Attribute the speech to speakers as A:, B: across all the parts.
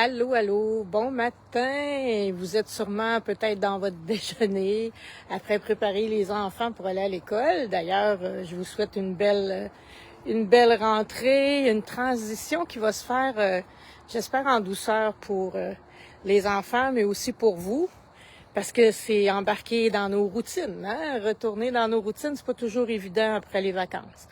A: Allô, allô, bon matin. Vous êtes sûrement peut-être dans votre déjeuner, après préparer les enfants pour aller à l'école. D'ailleurs, je vous souhaite une belle rentrée, une transition qui va se faire, j'espère, en douceur pour les enfants, mais aussi pour vous, parce que c'est embarqué dans nos routines, hein? Retourner dans nos routines, c'est pas toujours évident après les vacances.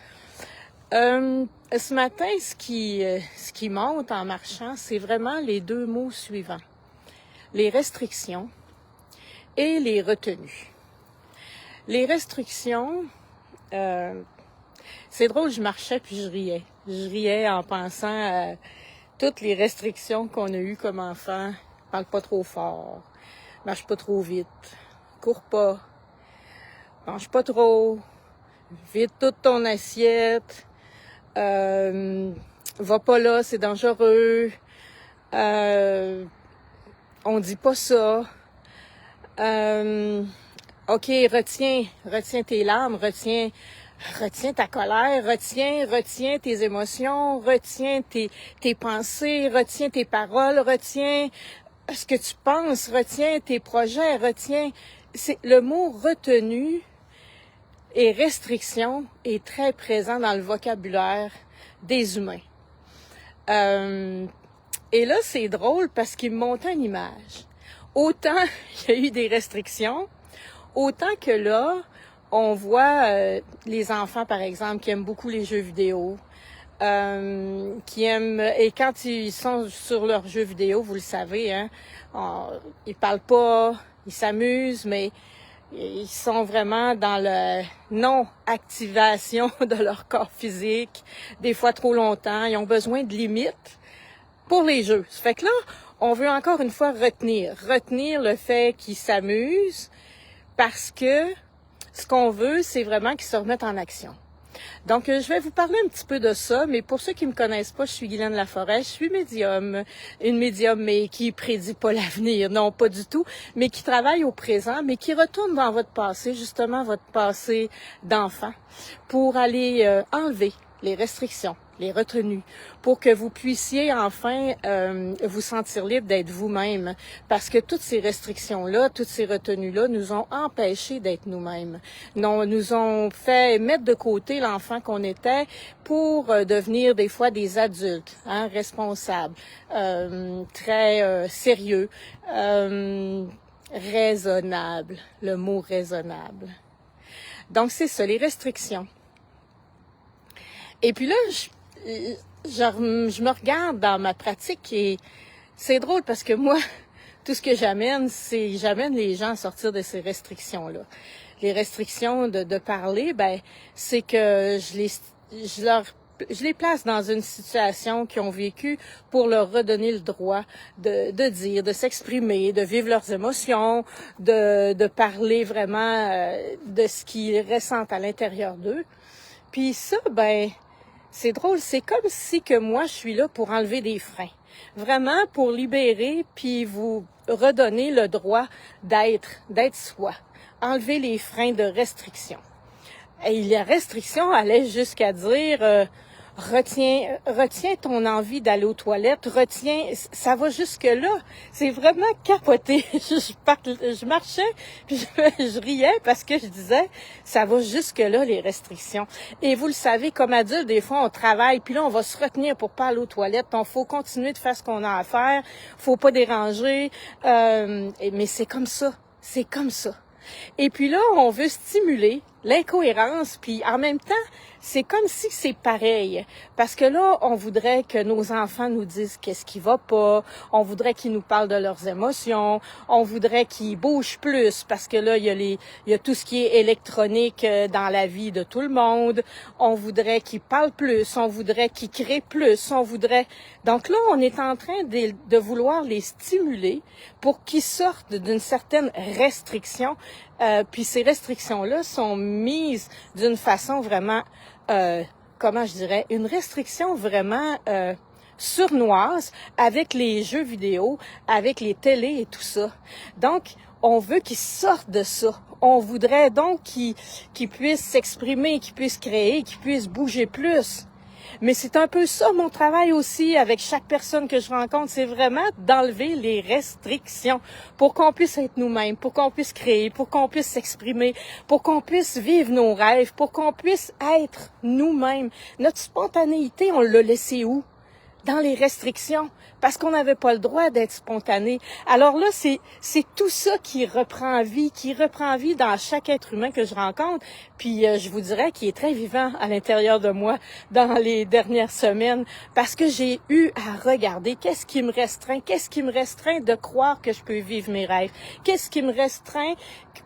A: Ce matin, ce qui monte en marchant, c'est vraiment les deux mots suivants. Les restrictions et les retenues. Les restrictions, c'est drôle, je marchais puis je riais. Je riais en pensant à toutes les restrictions qu'on a eues comme enfants. Parle pas trop fort, marche pas trop vite, cours pas, mange pas trop, vide toute ton assiette. Va pas là, c'est dangereux. On dit pas ça. OK, retiens tes larmes, retiens ta colère, retiens tes émotions, retiens tes pensées, retiens tes paroles, retiens ce que tu penses, retiens tes projets, c'est le mot retenu et restriction est très présent dans le vocabulaire des humains. Et là, c'est drôle parce qu'il me montait une image. Autant il y a eu des restrictions, autant que là, on voit les enfants, par exemple, qui aiment beaucoup les jeux vidéo, qui aiment... Et quand ils sont sur leurs jeux vidéo, vous le savez, hein, ils parlent pas, ils s'amusent, mais... Ils sont vraiment dans la non-activation de leur corps physique, des fois trop longtemps. Ils ont besoin de limites pour les jeux. Ça fait que là, on veut encore une fois retenir le fait qu'ils s'amusent parce que ce qu'on veut, c'est vraiment qu'ils se remettent en action. Donc, je vais vous parler un petit peu de ça, mais pour ceux qui me connaissent pas, je suis Guylaine Laforêt, je suis médium, une médium, mais qui prédit pas l'avenir, non, pas du tout, mais qui travaille au présent, mais qui retourne dans votre passé, justement votre passé d'enfant, pour aller enlever les restrictions, les retenues, pour que vous puissiez enfin vous sentir libre d'être vous-même. Parce que toutes ces restrictions-là, toutes ces retenues-là nous ont empêchés d'être nous-mêmes. Nous ont fait mettre de côté l'enfant qu'on était pour devenir des fois des adultes, hein, responsables, très sérieux, raisonnables, le mot raisonnable. Donc c'est ça, les restrictions. Et puis là, je me regarde dans ma pratique et c'est drôle parce que moi, tout ce que j'amène les gens à sortir de ces restrictions-là. Les restrictions de parler, ben, c'est que je les place dans une situation qu'ils ont vécue pour leur redonner le droit de dire, de s'exprimer, de vivre leurs émotions, de parler vraiment de ce qu'ils ressentent à l'intérieur d'eux. Puis ça, ben, c'est drôle, c'est comme si que moi, je suis là pour enlever des freins. Vraiment pour libérer puis vous redonner le droit d'être soi. Enlever les freins de restriction. Et la restriction allait jusqu'à dire retiens ton envie d'aller aux toilettes, ça va jusque-là. C'est vraiment capoté. Je marchais, puis je riais parce que je disais, ça va jusque-là, les restrictions. Et vous le savez, comme adulte, des fois, on travaille, puis là, on va se retenir pour pas aller aux toilettes. Donc, faut continuer de faire ce qu'on a à faire. Faut pas déranger. Mais c'est comme ça. C'est comme ça. Et puis là, on veut stimuler l'incohérence, puis en même temps, c'est comme si c'est pareil. Parce que là, on voudrait que nos enfants nous disent qu'est-ce qui va pas, on voudrait qu'ils nous parlent de leurs émotions, on voudrait qu'ils bougent plus, parce que là, il y a tout ce qui est électronique dans la vie de tout le monde, on voudrait qu'ils parlent plus, on voudrait qu'ils créent plus, Donc là, on est en train de vouloir les stimuler pour qu'ils sortent d'une certaine restriction. Puis ces restrictions-là sont mises d'une façon vraiment, comment je dirais, une restriction vraiment sournoise avec les jeux vidéo, avec les télés et tout ça. Donc, on veut qu'ils sortent de ça. On voudrait donc qu'ils puissent s'exprimer, qu'ils puissent créer, qu'ils puissent bouger plus. Mais c'est un peu ça mon travail aussi avec chaque personne que je rencontre, c'est vraiment d'enlever les restrictions pour qu'on puisse être nous-mêmes, pour qu'on puisse créer, pour qu'on puisse s'exprimer, pour qu'on puisse vivre nos rêves, pour qu'on puisse être nous-mêmes. Notre spontanéité, on l'a laissé où? Dans les restrictions, parce qu'on n'avait pas le droit d'être spontané. Alors là, c'est tout ça qui reprend vie dans chaque être humain que je rencontre. Puis je vous dirais qu'il est très vivant à l'intérieur de moi dans les dernières semaines, parce que j'ai eu à regarder qu'est-ce qui me restreint de croire que je peux vivre mes rêves, qu'est-ce qui me restreint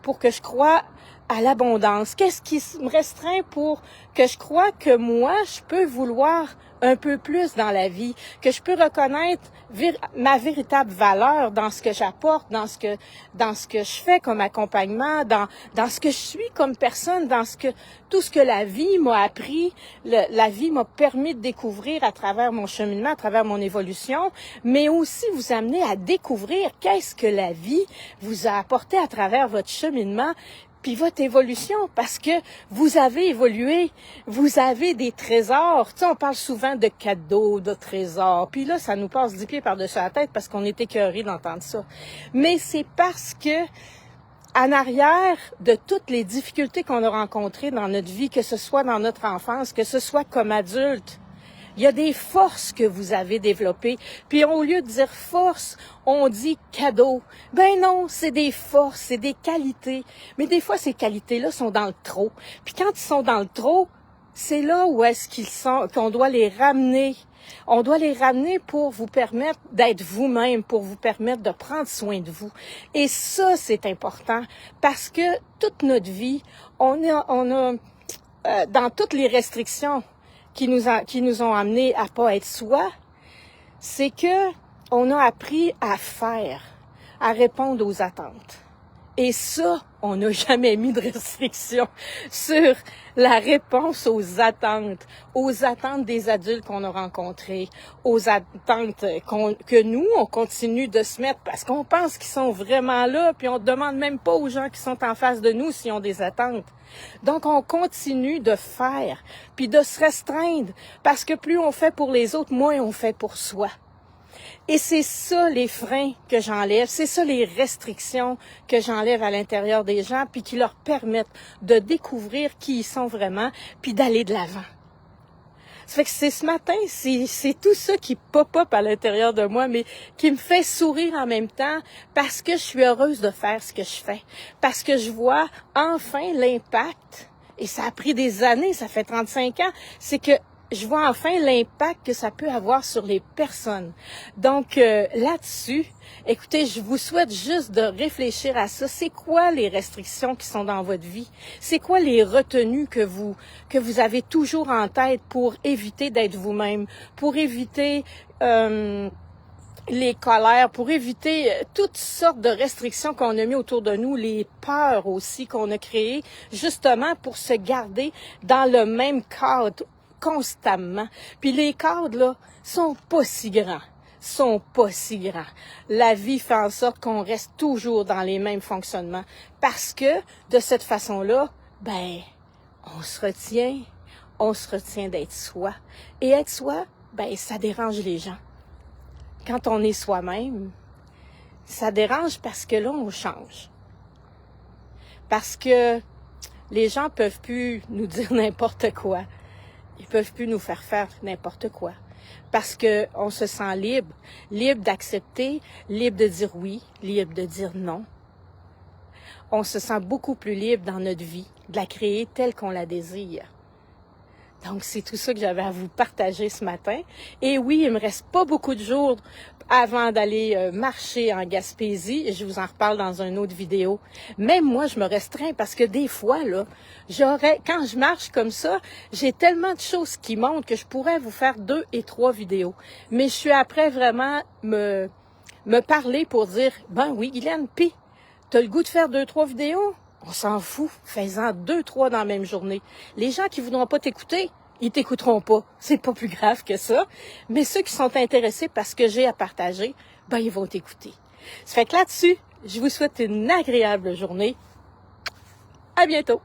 A: pour que je croie à l'abondance, qu'est-ce qui me restreint pour que je croie que moi, je peux vouloir un peu plus dans la vie, que je peux reconnaître ma véritable valeur dans ce que j'apporte, dans ce que je fais comme accompagnement, dans ce que je suis comme personne, tout ce que la vie m'a appris, la vie m'a permis de découvrir à travers mon cheminement, à travers mon évolution, mais aussi vous amener à découvrir qu'est-ce que la vie vous a apporté à travers votre cheminement, puis votre évolution, parce que vous avez évolué, vous avez des trésors. Tu sais, on parle souvent de cadeaux, de trésors, puis là, ça nous passe 10 pieds par-dessus la tête parce qu'on est écœurés d'entendre ça. Mais c'est parce que, en arrière de toutes les difficultés qu'on a rencontrées dans notre vie, que ce soit dans notre enfance, que ce soit comme adulte, il y a des forces que vous avez développées. Puis au lieu de dire force, on dit cadeau. Ben non, c'est des forces, c'est des qualités. Mais des fois, ces qualités-là sont dans le trop. Puis quand ils sont dans le trop, c'est là où est-ce qu'ils sont, qu'on doit les ramener. On doit les ramener pour vous permettre d'être vous-même, pour vous permettre de prendre soin de vous. Et ça, c'est important parce que toute notre vie, on a dans toutes les restrictions qui nous ont amenés à pas être soi, c'est que on a appris à faire, à répondre aux attentes. Et ça, on n'a jamais mis de restriction sur la réponse aux attentes des adultes qu'on a rencontrés, aux attentes que nous, on continue de se mettre parce qu'on pense qu'ils sont vraiment là, puis on ne demande même pas aux gens qui sont en face de nous s'ils ont des attentes. Donc, on continue de faire, puis de se restreindre, parce que plus on fait pour les autres, moins on fait pour soi. Et c'est ça les freins que j'enlève, c'est ça les restrictions que j'enlève à l'intérieur des gens, puis qui leur permettent de découvrir qui ils sont vraiment, puis d'aller de l'avant. Ça fait que c'est ce matin, c'est tout ça qui pop-up à l'intérieur de moi, mais qui me fait sourire en même temps parce que je suis heureuse de faire ce que je fais. Parce que je vois enfin l'impact, et ça a pris des années, ça fait 35 ans, c'est que je vois enfin l'impact que ça peut avoir sur les personnes. Donc là-dessus, écoutez, je vous souhaite juste de réfléchir à ça. C'est quoi les restrictions qui sont dans votre vie? C'est quoi les retenues que vous avez toujours en tête pour éviter d'être vous-même, pour éviter les colères, pour éviter toutes sortes de restrictions qu'on a mis autour de nous, les peurs aussi qu'on a créées, justement pour se garder dans le même cadre constamment. Puis les cadres, là, sont pas si grands. La vie fait en sorte qu'on reste toujours dans les mêmes fonctionnements. Parce que, de cette façon-là, ben, on se retient d'être soi. Et être soi, ben, ça dérange les gens. Quand on est soi-même, ça dérange parce que là, on change. Parce que les gens peuvent plus nous dire n'importe quoi. Ils peuvent plus nous faire n'importe quoi. Parce que on se sent libre d'accepter, libre de dire oui, libre de dire non. On se sent beaucoup plus libre dans notre vie, de la créer telle qu'on la désire. Donc, c'est tout ça que j'avais à vous partager ce matin. Et oui, il me reste pas beaucoup de jours avant d'aller marcher en Gaspésie. Je vous en reparle dans une autre vidéo. Même moi, je me restreins parce que des fois, là, quand je marche comme ça, j'ai tellement de choses qui montent que je pourrais vous faire 2 et 3 vidéos. Mais je suis après vraiment me parler pour dire, ben oui, Guylaine, pis, t'as le goût de faire 2-3 vidéos? On s'en fout, fais-en 2-3 dans la même journée. Les gens qui voudront pas t'écouter, ils t'écouteront pas. C'est pas plus grave que ça. Mais ceux qui sont intéressés par ce que j'ai à partager, ben ils vont t'écouter. Ça fait que là-dessus, je vous souhaite une agréable journée. À bientôt.